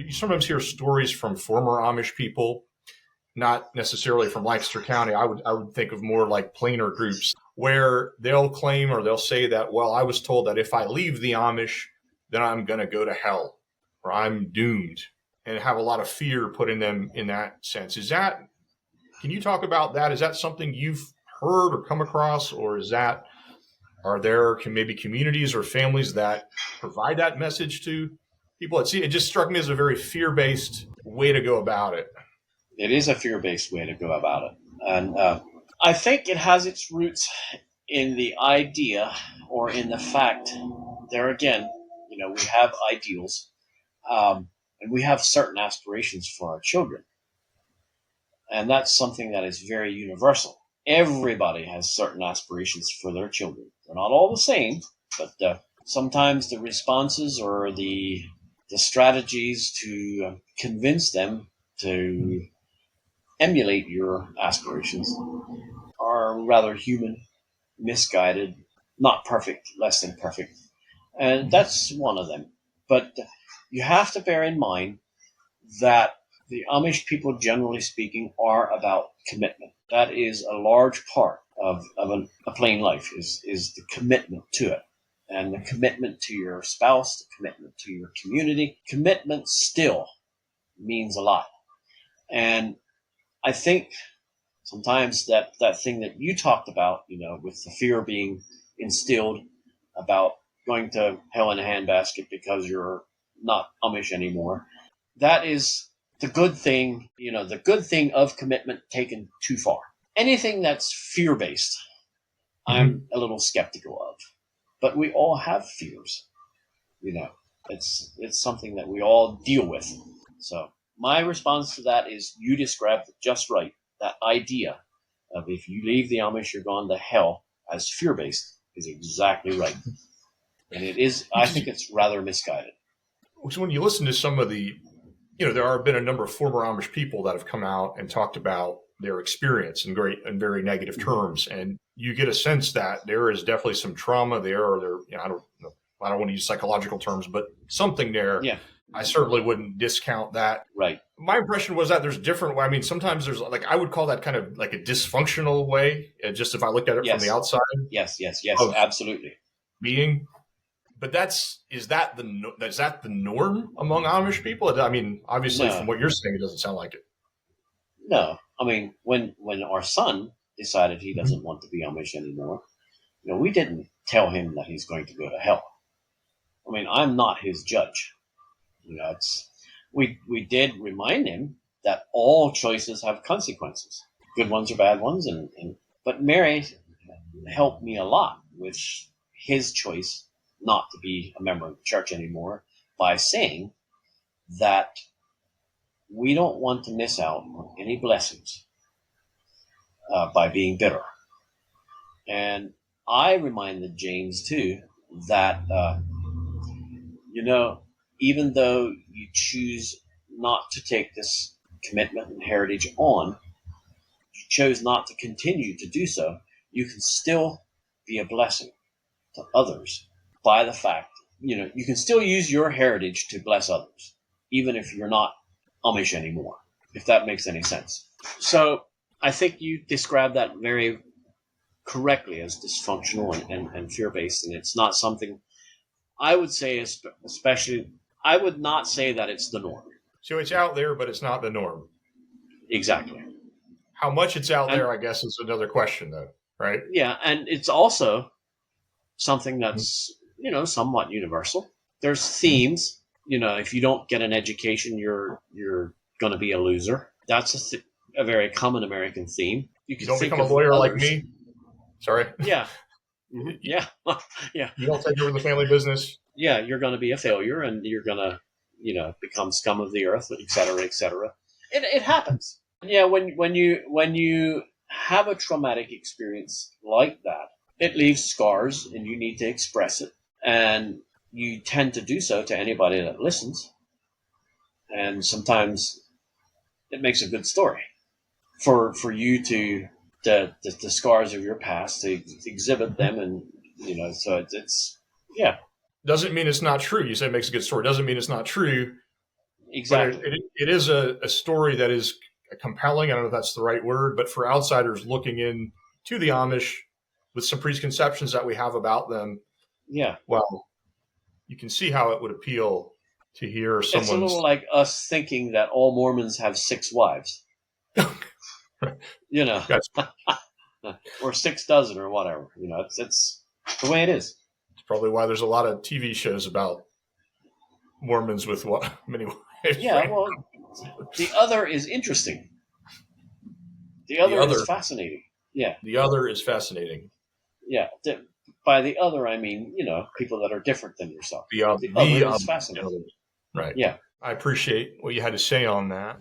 you sometimes hear stories from former Amish people, not necessarily from Lancaster County. I would think of more like plainer groups where they'll claim or they'll say that, well, I was told that if I leave the Amish, then I'm going to go to hell or I'm doomed, and have a lot of fear putting them in that sense. Can you talk about that? Is that something you've heard or come across, or are there maybe communities or families that provide that message to people? It just struck me as a very fear-based way to go about it. It is a fear-based way to go about it. And I think it has its roots in the idea or in the fact, there again, we have ideals and we have certain aspirations for our children. And that's something that is very universal. Everybody has certain aspirations for their children. They're not all the same, but sometimes the responses or the strategies to convince them to emulate your aspirations are rather human, misguided, not perfect, less than perfect. And that's one of them. But you have to bear in mind that the Amish people, generally speaking, are about commitment. That is a large part of a plain life, is the commitment to it. And the commitment to your spouse, the commitment to your community. Commitment still means a lot. And I think sometimes that thing that you talked about, with the fear being instilled about going to hell in a handbasket because you're not Amish anymore, that is the good thing, the good thing of commitment taken too far. Anything that's fear-based, I'm a little skeptical of. But we all have fears, It's something that we all deal with. So my response to that is you described it just right. That idea of if you leave the Amish, you're going to hell as fear-based is exactly right. And it is, I think it's rather misguided. So when you listen to some of the, there have been a number of former Amish people that have come out and talked about their experience in very negative terms. And you get a sense that there is definitely some trauma there, or I don't want to use psychological terms, but something there. Yeah. I certainly wouldn't discount that. Right. My impression was that there's different. I mean, sometimes there's I would call that kind of like a dysfunctional way, just if I looked at it from the outside. Yes, absolutely. Being, but is that the norm among Amish people? I mean, obviously, from what you're saying, it doesn't sound like it. No, I mean, when our son decided he doesn't want to be Amish anymore, we didn't tell him that he's going to go to hell. I mean, I'm not his judge. We did remind him that all choices have consequences, good ones or bad ones, but Mary helped me a lot with his choice not to be a member of the church anymore by saying that we don't want to miss out on any blessings by being bitter. And I reminded James too that even though you choose not to take this commitment and heritage on, you chose not to continue to do so, you can still be a blessing to others by the fact, you can still use your heritage to bless others, even if you're not Amish anymore, if that makes any sense. So I think you described that very correctly as dysfunctional and fear-based, and it's not something I would say, especially, I would not say that it's the norm. So it's out there, but it's not the norm. Exactly. How much it's out there, I guess, is another question, though, right? Yeah, and it's also something that's, somewhat universal. There's themes. If you don't get an education, you're going to be a loser. That's a very common American theme. You don't become a lawyer like me. Sorry. Yeah. Mm-hmm. Yeah. Yeah. You don't take over the family business. Yeah, you're going to be a failure, and you're going to, become scum of the earth, et cetera, et cetera. It happens. Yeah, when you have a traumatic experience like that, it leaves scars, and you need to express it. And you tend to do so to anybody that listens. And sometimes it makes a good story for you to the scars of your past, to exhibit them, and so it's yeah. Doesn't mean it's not true. You say it makes a good story. Doesn't mean it's not true. Exactly. But it is a story that is compelling. I don't know if that's the right word, but for outsiders looking in to the Amish with some preconceptions that we have about them, Yeah. well, you can see how it would appeal to hear It's a someone's. little like us thinking that all Mormons have 6 wives. You know, That's or 6 dozen or whatever. You know, it's the way it is. probably why there's a lot of TV shows about Mormons with many wives. Yeah, Right? well, the other is interesting. The The other other, is fascinating. Yeah, the other is fascinating. yeah. By the other, I mean, you know, people that are different than yourself. The The other is other, fascinating. right. Yeah. I appreciate what you had to say on that.